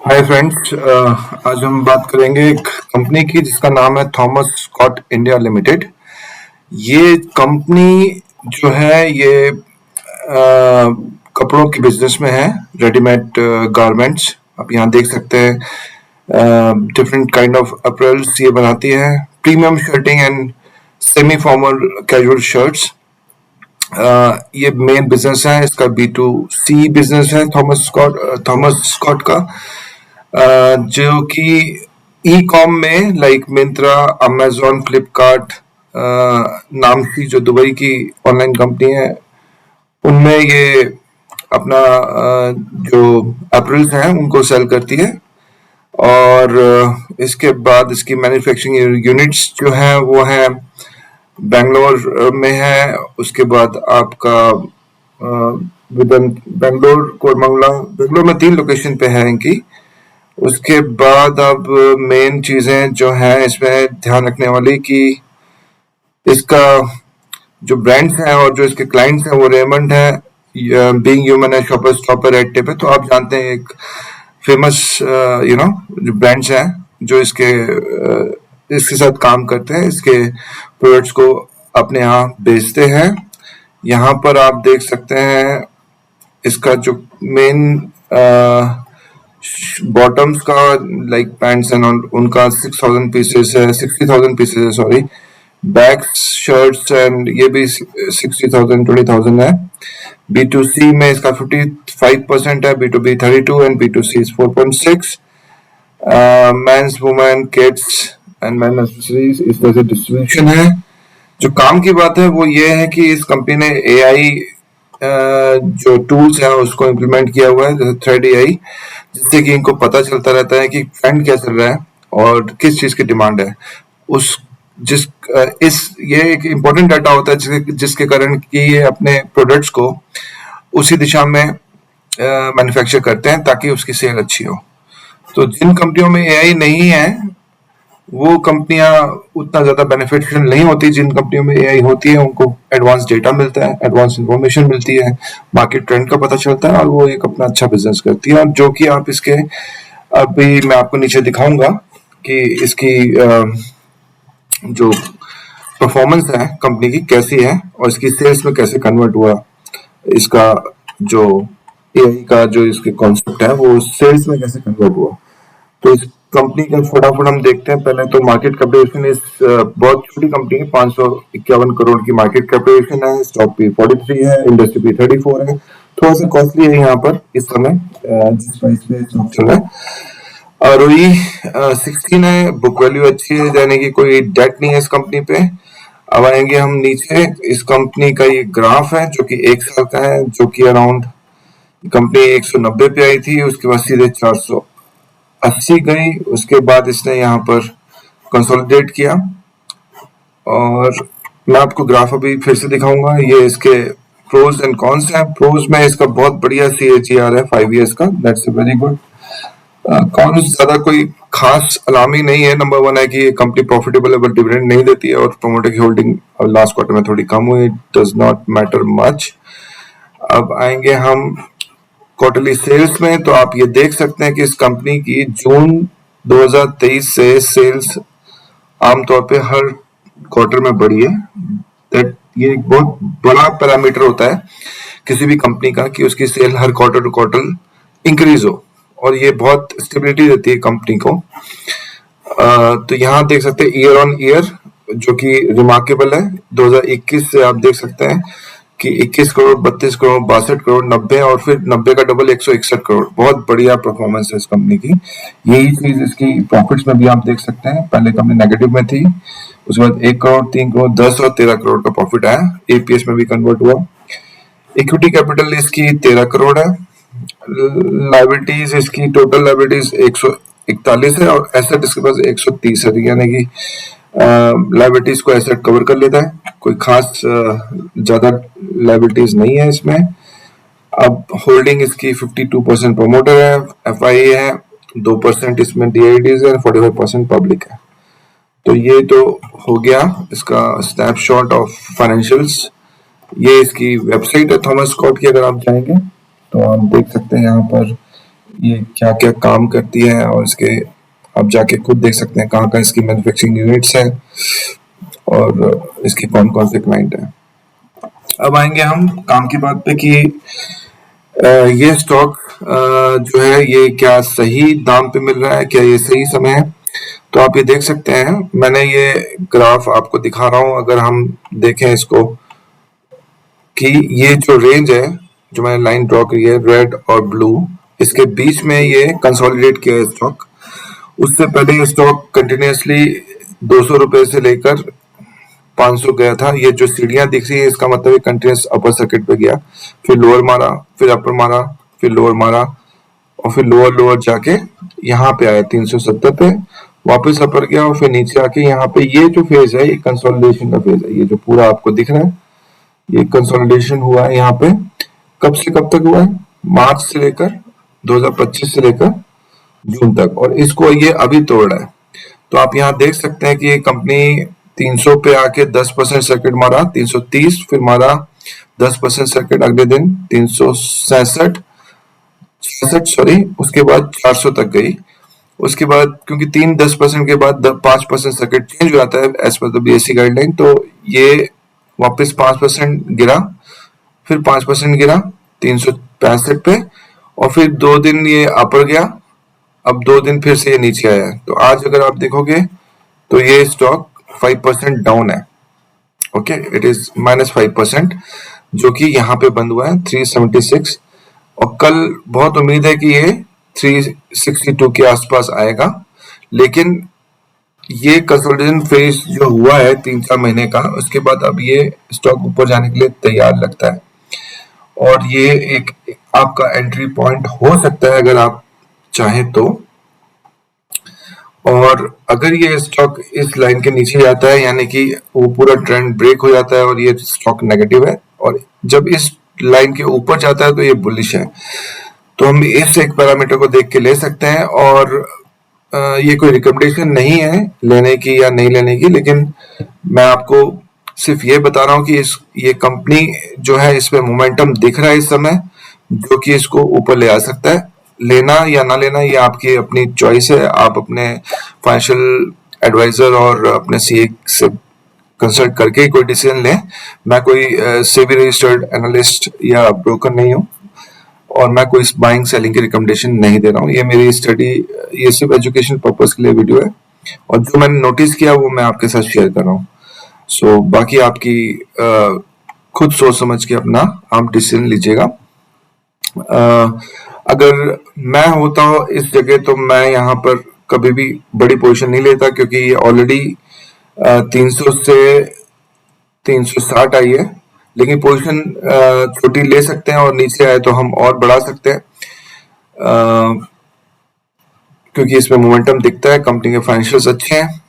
Hi friends, आज हम बात करेंगे एक कंपनी की जिसका नाम है थॉमस स्कॉट इंडिया लिमिटेड। ये कंपनी जो है ये कपड़ों के बिजनेस में है, रेडीमेड गारमेंट्स। आप यहाँ देख सकते हैं डिफरेंट काइंड ऑफ अपरेल्स ये बनाती है, premium shirting and semi formal casual shirts. ये मेन बिजनेस है इसका, B2C बिजनेस है थॉमस स्कॉट का। जो कि ई कॉम में लाइक मिंत्रा, अमेजोन, फ्लिपकार्ट नाम की जो दुबई की ऑनलाइन कंपनी है, उनमें ये अपना जो अपरेल्स हैं उनको सेल करती है। और इसके बाद इसकी मैन्युफैक्चरिंग यूनिट्स जो हैं वो हैं बेंगलोर में है। उसके बाद आपका विदन बेंगलोर, कोरमंगला, बेंगलोर में 3 लोकेशन पे है इनकी। उसके बाद अब मेन चीजें जो हैं इसमें ध्यान रखने वाली कि इसका जो ब्रांड्स हैं और जो इसके क्लाइंट्स हैं वो रेमंड है, बीइंग ह्यूमन है, शॉपर स्टॉपर, रेड टेप है। तो आप जानते हैं एक फेमस जो ब्रांड्स हैं जो इसके साथ काम करते हैं, इसके प्रोडक्ट्स को अपने यहाँ बेचते हैं। यहाँ पर आप देख सकते हैं इसका जो मेन बॉटम्स का लाइक पैंट्स एंड उनका 6,000 पीसेस है, 60,000 पीसेस है, सॉरी। बैग्स, शर्ट्स एंड ये भी 60,000, 20,000 है। B2C में इसका 55% है, B2B 32 and B2C is 4.6। Men's, women, kids and man accessories इस तरह से डिस्ट्रीब्यूशन है। जो काम की बात है वो ये है कि इस कंपनी ने AI जो टूल्स हैं उसको इम्प्लीमेंट किया हुआ है, जैसे थ्रेड AI, जिससे कि इनको पता चलता रहता है कि ट्रेंड क्या चल रहा है और किस चीज की डिमांड है। उस जिस इस ये एक इम्पोर्टेंट डाटा होता है जिसके कारण कि ये अपने प्रोडक्ट्स को उसी दिशा में मैन्युफैक्चर करते हैं ताकि उसकी सेल अच्छी हो। तो जिन कंपनियों में AI नहीं है वो कंपनियां उतना ज्यादा बेनिफिशियल नहीं होती। जिन कंपनियों में AI होती है उनको एडवांस डेटा मिलता है, एडवांस इंफॉर्मेशन मिलती है, मार्केट ट्रेंड का पता चलता है और वो एक अपना अच्छा बिजनेस करती है। और जो कि आप इसके अभी मैं आपको नीचे दिखाऊंगा कि इसकी जो परफॉर्मेंस है कंपनी की कैसी है और इसकी सेल्स में कैसे कन्वर्ट हुआ। इसका जो AI का जो इसके कॉन्सेप्ट है वो सेल्स में कैसे कन्वर्ट हुआ। तो इस कंपनी का फटाफट हम देखते हैं। पहले तो मार्केट कैपिटलाइजेशन इस बहुत छोटी कंपनी है, 551 करोड़ की मार्केट कैपिटलाइजेशन है। स्टॉक भी 43 है, इंडस्ट्री भी 34 है। थोड़ा सा कॉस्टली है यहाँ पर इस समय जिस प्राइस पे स्टॉक चल रहा है। ROE 16 है, बुक वैल्यू अच्छी है, यानी कि कोई डेट नहीं है इस कंपनी पे। अब आएंगे हम नीचे, इस कंपनी का ये ग्राफ है जो कि 1 साल का है, जो कि अराउंड कंपनी 190 पे आई थी, उसके बाद सीधे 480 गई। उसके बाद इसने यहाँ पर कंसोलिडेट किया और मैं आपको ग्राफ अभी फिर से दिखाऊंगा। ये इसके प्रोज एंड कॉन्स हैं। प्रोज में इसका बहुत बढ़िया CAGR है 5 years का, दैट्स वेरी गुड। कॉन्स ज्यादा कोई खास अलामी नहीं है। नंबर 1 है कि ये कंपनी प्रॉफिटेबल है बट डिविडेंड नहीं देती है और प्रोमोटर की होल्डिंग लास्ट क्वार्टर में थोड़ी कम हुई, डज नॉट मैटर मच। अब आएंगे हम क्वार्टरली सेल्स में, तो आप ये देख सकते हैं कि इस कंपनी की जून 2023 से सेल्स आमतौर पे हर क्वार्टर में बढ़ी है। दैट ये एक बहुत बड़ा पैरामीटर होता है किसी भी कंपनी का कि उसकी सेल हर क्वार्टर टू क्वार्टर इंक्रीज हो, और ये बहुत स्टेबिलिटी देती है कंपनी को। तो यहाँ देख सकते हैं ईयर ऑन ईयर जो कि रिमार्केबल है। 2021 से आप देख सकते हैं कि 21 करोड़, 32 करोड़, 62 करोड़, 90 और फिर 90 का डबल 161 करोड़। बहुत बढ़िया परफॉर्मेंस है इस कंपनी की। यही चीज इसकी प्रॉफिट्स में भी आप देख सकते हैं। पहले कंपनी नेगेटिव में थी, उसके बाद 1 करोड़, 3 करोड़, 10 और 13 करोड़ का प्रॉफिट आया, EPS में भी कन्वर्ट हुआ। इक्विटी कैपिटल इसकी 13 करोड़ है। लाइबिलिटीज इसकी टोटल लाइबिलिटीज 141 है और एसेट इसके पास 130 है, यानी कि लाइबिलिटीज को एसेट कवर कर लेता है। कोई खास ज्यादा लाइबिलिटीज नहीं है इसमें। अब होल्डिंग इसकी 52% प्रोमोटर है, FIA है, 2% इसमें DIDs है, 45% पब्लिक है। तो ये तो हो गया इसका स्नैपशॉट ऑफ फाइनेंशियल्स। ये इसकी वेबसाइट है थॉमस स्कॉट की, अगर आप जाएंगे तो आप देख सकते हैं यहाँ पर ये क्या क्या काम करती है, और इसके आप जाके खुद देख सकते हैं कहाँ कहाँ इसकी मैन्युफैक्चरिंग यूनिट्स हैं और इसके कौन कौन से क्लाइंट हैं। अब आएंगे हम काम की बात पे कि ये स्टॉक जो है ये क्या सही दाम पे मिल रहा है, क्या ये सही समय है। तो आप ये देख सकते हैं, मैंने ये ग्राफ आपको दिखा रहा हूं। अगर हम देखें इसको कि ये जो रेंज है, जो मैंने लाइन ड्रॉ की है रेड और ब्लू, इसके बीच में ये कंसोलिडेट किया है स्टॉक। उससे पहले ये स्टॉक कंटिन्यूसली 200 रुपए से लेकर 500 गया था। ये जो सीढ़ियां दिख रही है इसका मतलब ये कंटिन्यूस अपर सर्किट पे गया, फिर लोअर मारा, फिर अपर मारा, फिर लोअर मारा, और फिर लोअर लोअर जाके यहाँ पे आया 370 पे, वापस अपर गया और फिर नीचे आके यहाँ पे। ये जो फेज है ये कंसोलिडेशन का फेज है। ये जो पूरा आपको दिख रहा है ये कंसोलिडेशन हुआ है यहाँ पे। कब से कब तक हुआ है? मार्च से लेकर 2025 से लेकर जून तक, और इसको ये अभी तोड़ रहा है। तो आप यहाँ देख सकते हैं कि ये कंपनी 300 पे आके 10% सर्किट मारा, 330 फिर मारा 10% सर्किट, अगले दिन 367 सॉरी, उसके बाद 400 तक गई। उसके बाद क्योंकि 3-10% के बाद 5% सर्किट चेंज हो जाता है as per the BSc guideline, तो ये वापस 5% गिरा, फिर 5% गिरा 365 पे, और फिर 2 दिन ये अपर गया, अब 2 दिन फिर से ये नीचे आया है। तो आज अगर आप देखोगे तो ये स्टॉक 5% डाउन है। ओके, इट इज -5%, जो कि यहाँ पे बंद हुआ है 376, और कल बहुत उम्मीद है कि ये 362 के आसपास आएगा। लेकिन ये कंसोलिडेशन फेज जो हुआ है 3-4 महीने का, उसके बाद अब ये स्टॉक ऊपर जाने के लिए तैयार लगता है, और ये एक आपका एंट्री पॉइंट हो सकता है अगर आप चाहें तो। और अगर ये स्टॉक इस लाइन के नीचे जाता है, यानी कि वो पूरा ट्रेंड ब्रेक हो जाता है और ये स्टॉक नेगेटिव है, और जब इस लाइन के ऊपर जाता है तो ये बुलिश है। तो हम इस एक पैरामीटर को देख के ले सकते हैं, और ये कोई रिकमेंडेशन नहीं है लेने की या नहीं लेने की, लेकिन मैं आपको सिर्फ ये बता रहा हूँ कि ये कंपनी जो है इसमें मोमेंटम दिख रहा है इस समय, जो कि इसको ऊपर ले आ सकता है। लेना या ना लेना ये आपकी अपनी चॉइस है। आप अपने फाइनेंशियल एडवाइजर और अपने सीए से कंसल्ट करके ही कोई डिसीजन लें। मैं कोई सेबी रजिस्टर्ड एनालिस्ट या ब्रोकर नहीं हूँ, और मैं कोई बाइंग सेलिंग की रिकमेंडेशन नहीं दे रहा हूँ। ये मेरी स्टडी, ये सिर्फ एजुकेशन पर्पस के लिए वीडियो है, और जो मैंने नोटिस किया वो मैं आपके साथ शेयर कर रहा हूँ। सो बाकी आपकी खुद सोच समझ के अपना आप डिसीजन लीजिएगा। अगर मैं होता हूँ इस जगह तो मैं यहाँ पर कभी भी बड़ी पोजीशन नहीं लेता, क्योंकि ये ऑलरेडी 300 से 360 आई है। लेकिन पोजीशन छोटी ले सकते हैं, और नीचे आए तो हम और बढ़ा सकते हैं, क्योंकि इसमें मोमेंटम दिखता है, कंपनी के फाइनेंशियल्स अच्छे हैं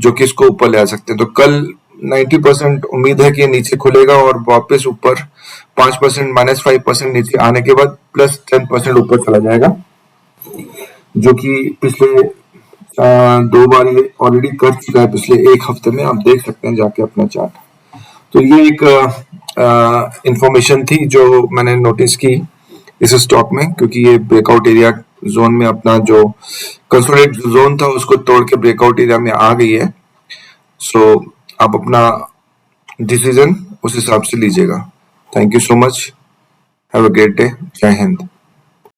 जो कि इसको ऊपर ले आ सकते हैं। तो कल 90% उम्मीद है कि ये नीचे खुलेगा और वापस ऊपर 5% -5% नीचे आने के बाद +10% ऊपर चला जाएगा, जो कि पिछले 2 बार ये ऑलरेडी कर चुका है पिछले 1 हफ्ते में। आप देख सकते हैं जाके अपना चार्ट। तो ये एक इंफॉर्मेशन थी जो मैंने नोटिस की इस स्टॉक में, क्योंकि ये ब्रेकआउट एरिया जोन में अपना जो कंसोलिडेट जोन था उसको तोड़ के ब्रेकआउट एरिया में आ गई है। सो आप अपना डिसीजन उस हिसाब से लीजिएगा। Thank you so much, have a great day, जय हिंद।